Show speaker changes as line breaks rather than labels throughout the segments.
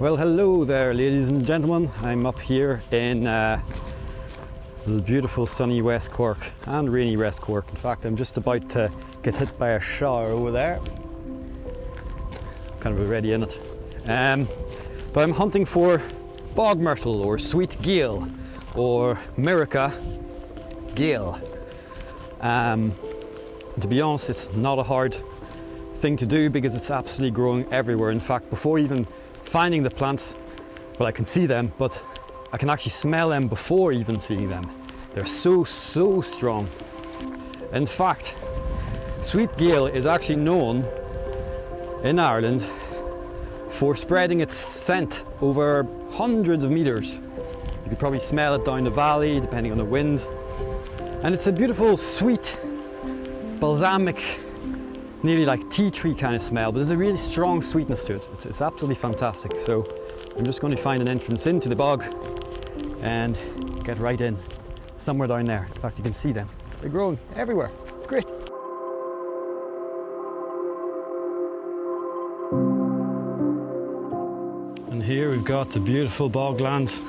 Well, hello there, ladies and gentlemen. I'm up here in the beautiful sunny West Cork and rainy West Cork. In fact, I'm just about to get hit by a shower over there. Kind of already in it. But I'm hunting for Bog Myrtle or sweet Gale or Myrica Gale. To be honest, it's not a hard thing to do because it's absolutely growing everywhere. In fact, before even finding the plants, well, I can see them, but I can actually smell them before even seeing them. They're so strong. In fact, sweet Gale is actually known in Ireland for spreading its scent over hundreds of meters. You could probably smell it down the valley depending on the wind. And it's a beautiful, sweet, balsamic, nearly like tea tree kind of smell, but there's a really strong sweetness to it. It's absolutely fantastic. So I'm just going to find an entrance into the bog and get right in, somewhere down there. In fact, you can see them. They're growing everywhere. It's great. And here we've got the beautiful boglands.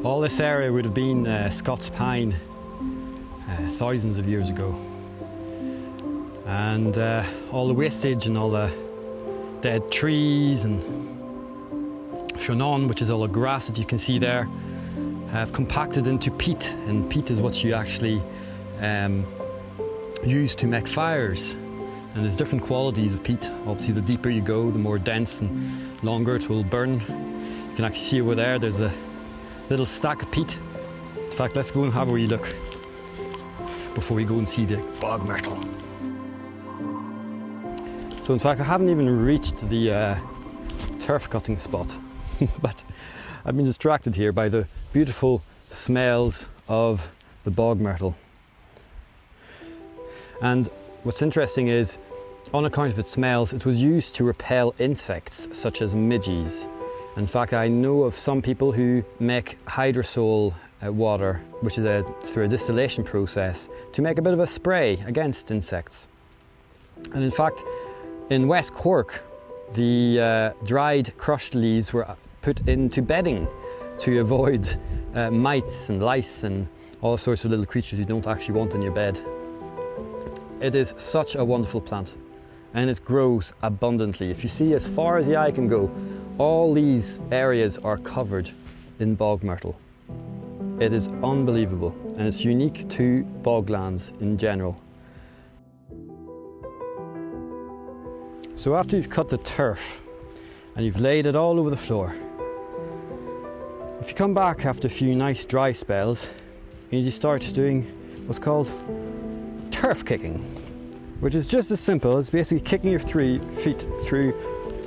All this area would have been Scots pine thousands of years ago. And all the wastage and all the dead trees and Fionn, which is all the grass that you can see there, have compacted into peat. And peat is what you actually use to make fires. And there's different qualities of peat. Obviously, the deeper you go, the more dense and longer it will burn. You can actually see over there, there's a little stack of peat. In fact, let's go and have a wee look before we go and see the Bog Myrtle. So in fact, I haven't even reached the turf cutting spot, but I've been distracted here by the beautiful smells of the Bog Myrtle. And what's interesting is, on account of its smells, it was used to repel insects such as midges. In fact, I know of some people who make hydrosol water, which is through a distillation process, to make a bit of a spray against insects. And in fact, in West Cork, the dried crushed leaves were put into bedding to avoid mites and lice and all sorts of little creatures you don't actually want in your bed. It is such a wonderful plant, and it grows abundantly. If you see as far as the eye can go, all these areas are covered in bog myrtle. It is unbelievable, and it's unique to boglands in general. So after you've cut the turf and you've laid it all over the floor, if you come back after a few nice dry spells, and you start doing what's called turf kicking, which is just as simple as basically kicking your 3 feet through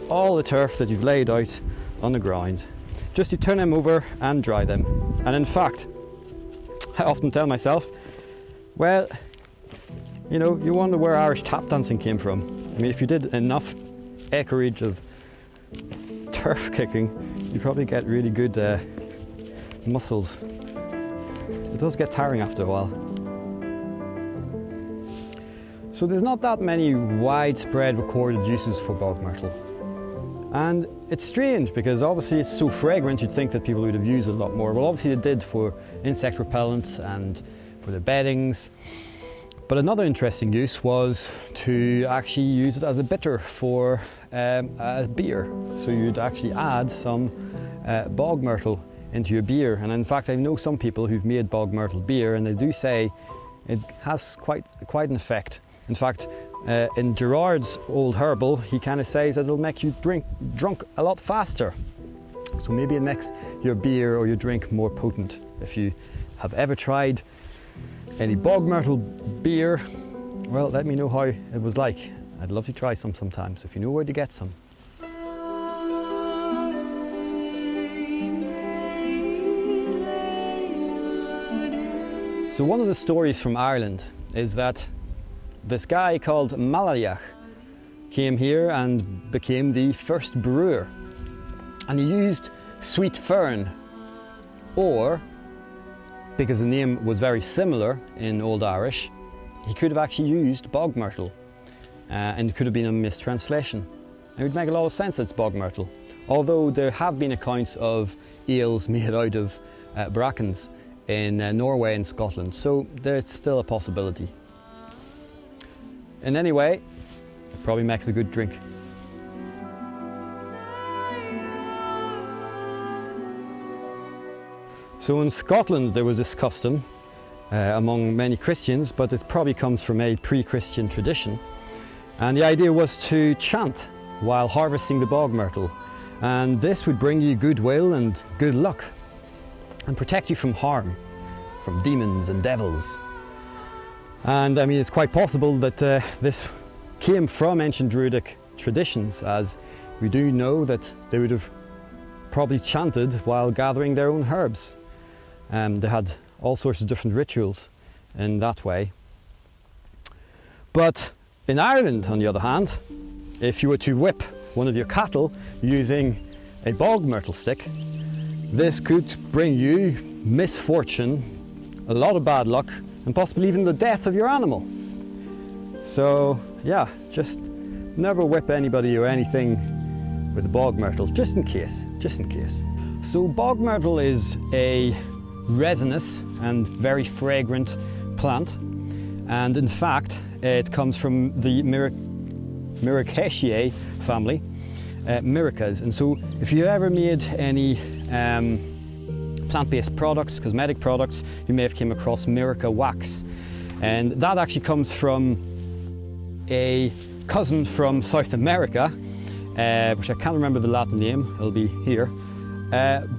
all the turf that you've laid out on the ground. Just you turn them over and dry them. And in fact, I often tell myself, well, you know, you wonder where Irish tap dancing came from. I mean, if you did enough acreage of turf kicking, you probably get really good muscles. It does get tiring after a while. So there's not that many widespread recorded uses for bog myrtle. And it's strange because obviously it's so fragrant, you'd think that people would have used it a lot more. Well, obviously they did for insect repellents and for the beddings. But another interesting use was to actually use it as a bitter for a beer. So you'd actually add some bog myrtle into your beer. And in fact, I know some people who've made bog myrtle beer, and they do say it has quite an effect. In fact, in Gerard's old Herbal, he kind of says that it'll make you drunk a lot faster. So maybe it makes your beer or your drink more potent. If you have ever tried any bog myrtle beer, well, let me know how it was like. I'd love to try some sometime, so if you know where to get some. So one of the stories from Ireland is that this guy called Malalach came here and became the first brewer. And he used sweet fern, or, because the name was very similar in Old Irish, he could have actually used bog myrtle. and it could have been a mistranslation. It would make a lot of sense that it's bog myrtle, although there have been accounts of ales made out of brackens in Norway and Scotland, so there's still a possibility. In any way, it probably makes a good drink. So in Scotland there was this custom among many Christians, but it probably comes from a pre-Christian tradition. And the idea was to chant while harvesting the bog myrtle. And this would bring you goodwill and good luck and protect you from harm, from demons and devils. And I mean, it's quite possible that this came from ancient Druidic traditions, as we do know that they would have probably chanted while gathering their own herbs. They had all sorts of different rituals in that way. But in Ireland, on the other hand, if you were to whip one of your cattle using a bog myrtle stick, this could bring you misfortune, a lot of bad luck, and possibly even the death of your animal. So yeah, just never whip anybody or anything with a bog myrtle, just in case. So bog myrtle is a resinous and very fragrant plant, and in fact it comes from the Myricaceae family, Myricas. And so if you ever made any plant-based products, cosmetic products, you may have came across Myrica wax, and that actually comes from a cousin from South America, which I can't remember the Latin name, it'll be here,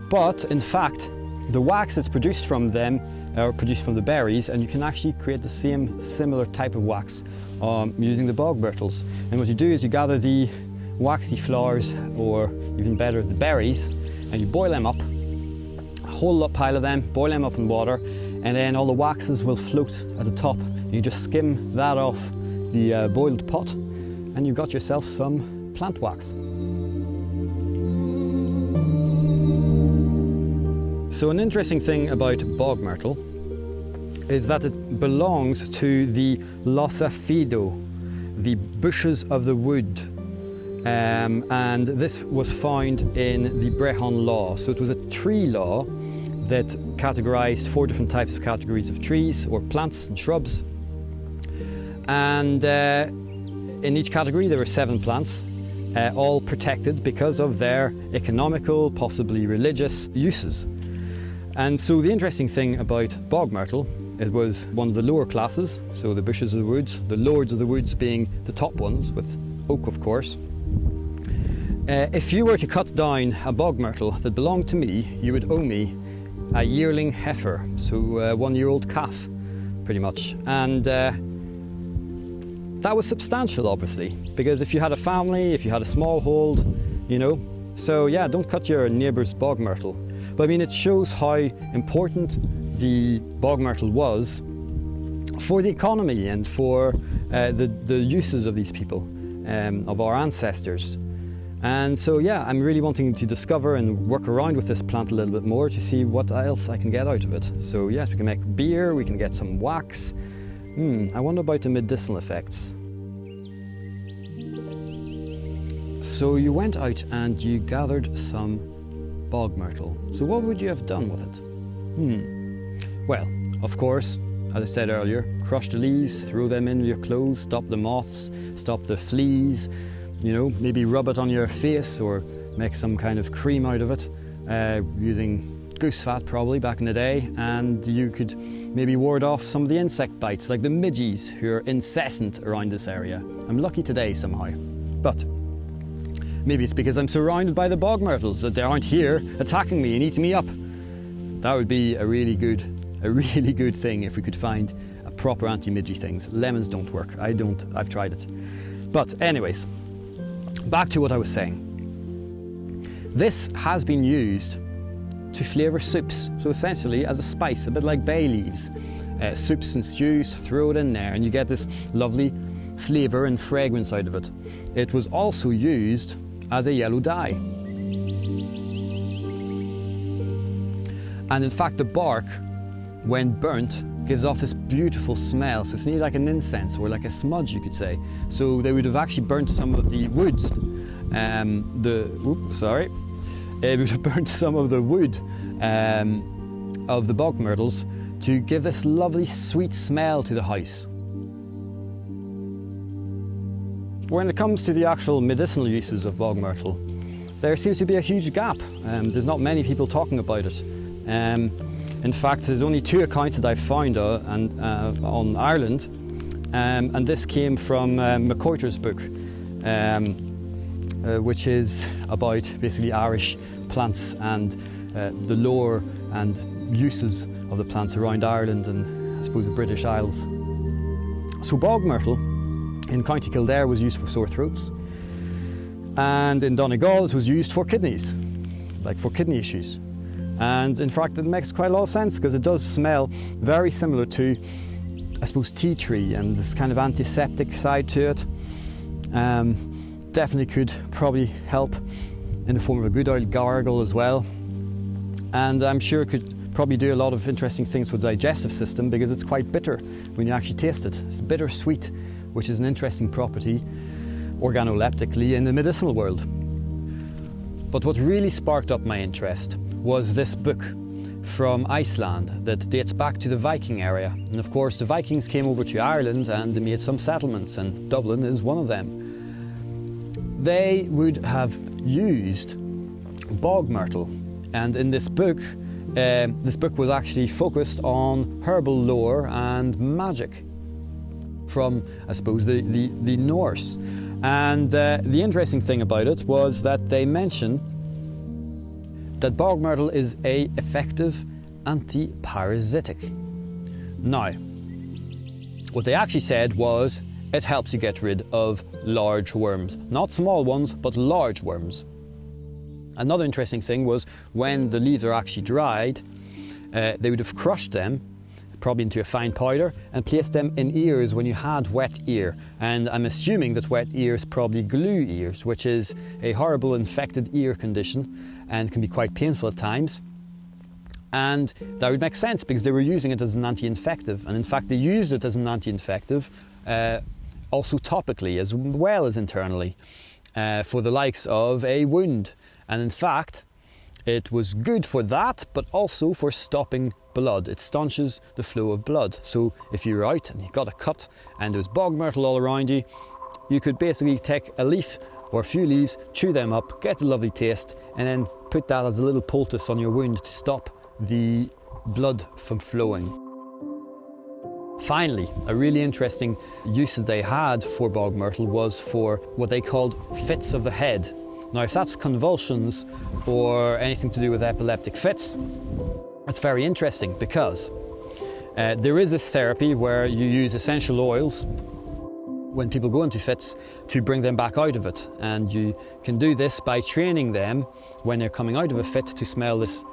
but in fact the wax that's produced from them are produced from the berries, and you can actually create the same similar type of wax using the bog myrtles. And what you do is you gather the waxy flowers, or even better the berries, and you boil them up, a whole pile of them, boil them up in water, and then all the waxes will float at the top. You just skim that off the boiled pot and you've got yourself some plant wax. So an interesting thing about bog myrtle is that it belongs to the Lossafido, the bushes of the wood. And this was found in the Brehon law. So it was a tree law that categorized 4 different types of categories of trees or plants and shrubs. And in each category there were 7 plants, all protected because of their economical, possibly religious uses. And so the interesting thing about bog myrtle, it was one of the lower classes, so the bushes of the woods, the lords of the woods being the top ones, with oak of course. If you were to cut down a bog myrtle that belonged to me, you would owe me a yearling heifer, so a 1-year-old calf, pretty much. And that was substantial, obviously, because if you had a family, if you had a small hold, you know, so yeah, don't cut your neighbour's bog myrtle. But I mean, it shows how important the bog myrtle was for the economy and for the uses of these people, of our ancestors. And so yeah, I'm really wanting to discover and work around with this plant a little bit more to see what else I can get out of it. So yes, we can make beer, we can get some wax. I wonder about the medicinal effects. So you went out and you gathered some bog myrtle. So what would you have done with it? Well, of course, as I said earlier, crush the leaves, throw them in your clothes, stop the moths, stop the fleas, you know, maybe rub it on your face or make some kind of cream out of it, using goose fat probably back in the day, and you could maybe ward off some of the insect bites like the midges who are incessant around this area. I'm lucky today somehow, but maybe it's because I'm surrounded by the bog myrtles that they aren't here attacking me and eating me up. That would be a really good thing if we could find a proper anti-midgie things. Lemons don't work, I've tried it. But anyways, back to what I was saying. This has been used to flavour soups, so essentially as a spice, a bit like bay leaves. Soups and stews, throw it in there and you get this lovely flavour and fragrance out of it. It was also used as a yellow dye. And in fact the bark, when burnt, gives off this beautiful smell. So it's nearly like an incense or like a smudge, you could say. So they would have actually burnt some of the woods. They would have burnt some of the wood of the bog myrtles to give this lovely sweet smell to the house. When it comes to the actual medicinal uses of bog myrtle, there seems to be a huge gap. There's not many people talking about it. In fact, there's only 2 accounts that I've found on Ireland, and this came from McCoyter's book, which is about basically Irish plants and the lore and uses of the plants around Ireland and I suppose the British Isles. So bog myrtle in County Kildare was used for sore throats, and in Donegal it was used for kidneys, like for kidney issues. And in fact it makes quite a lot of sense because it does smell very similar to, I suppose, tea tree and this kind of antiseptic side to it. Definitely could probably help in the form of a good old gargle as well. And I'm sure it could probably do a lot of interesting things for the digestive system because it's quite bitter when you actually taste it. It's bitter-sweet, which is an interesting property organoleptically in the medicinal world. But what really sparked up my interest was this book from Iceland that dates back to the Viking area. And of course the Vikings came over to Ireland and they made some settlements, and Dublin is one of them. They would have used bog myrtle, and in this book was actually focused on herbal lore and magic from, I suppose, the Norse. And the interesting thing about it was that they mention that bog myrtle is an effective anti-parasitic. Now, what they actually said was it helps you get rid of large worms. Not small ones, but large worms. Another interesting thing was when the leaves are actually dried, they would have crushed them, probably into a fine powder, and placed them in ears when you had wet ear. And I'm assuming that wet ears probably glue ears, which is a horrible infected ear condition and can be quite painful at times. And that would make sense because they were using it as an anti-infective. And in fact, they used it as an anti-infective also topically as well as internally for the likes of a wound. And in fact, it was good for that, but also for stopping blood. It staunches the flow of blood. So if you're out and you got a cut and there's bog myrtle all around you, you could basically take a leaf or a few leaves, chew them up, get a lovely taste, and then put that as a little poultice on your wound to stop the blood from flowing. Finally, a really interesting use that they had for bog myrtle was for what they called fits of the head. Now, if that's convulsions or anything to do with epileptic fits, that's very interesting because there is this therapy where you use essential oils when people go into fits to bring them back out of it. And you can do this by training them when they're coming out of a fit to smell this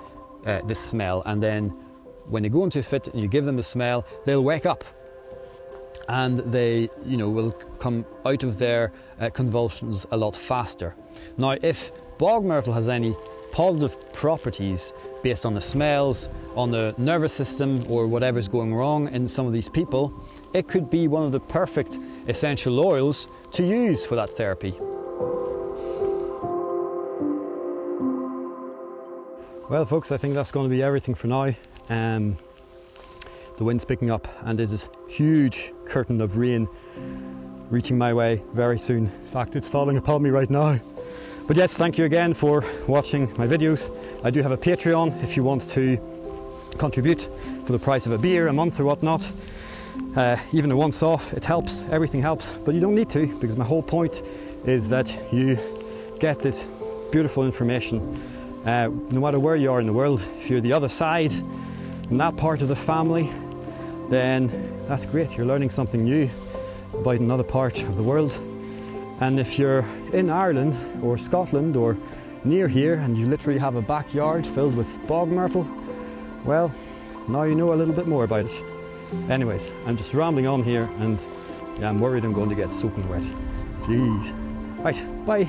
smell. And then when they go into a fit and you give them the smell, they'll wake up and they, will come out of their convulsions a lot faster. Now, if bog myrtle has any positive properties based on the smells, on the nervous system, or whatever's going wrong in some of these people, it could be one of the perfect essential oils to use for that therapy. Well, folks, I think that's going to be everything for now. The wind's picking up and there's this huge curtain of rain reaching my way very soon. In fact, it's falling upon me right now. But yes, thank you again for watching my videos. I do have a Patreon if you want to contribute for the price of a beer a month or whatnot. Even a once off, it helps, everything helps, but you don't need to, because my whole point is that you get this beautiful information no matter where you are in the world. If you're the other side, in that part of the family, then that's great, you're learning something new about another part of the world. And if you're in Ireland or Scotland or near here and you literally have a backyard filled with bog myrtle, well, now you know a little bit more about it. Anyways, I'm just rambling on here and I'm worried I'm going to get soaking wet. Jeez. Right, bye.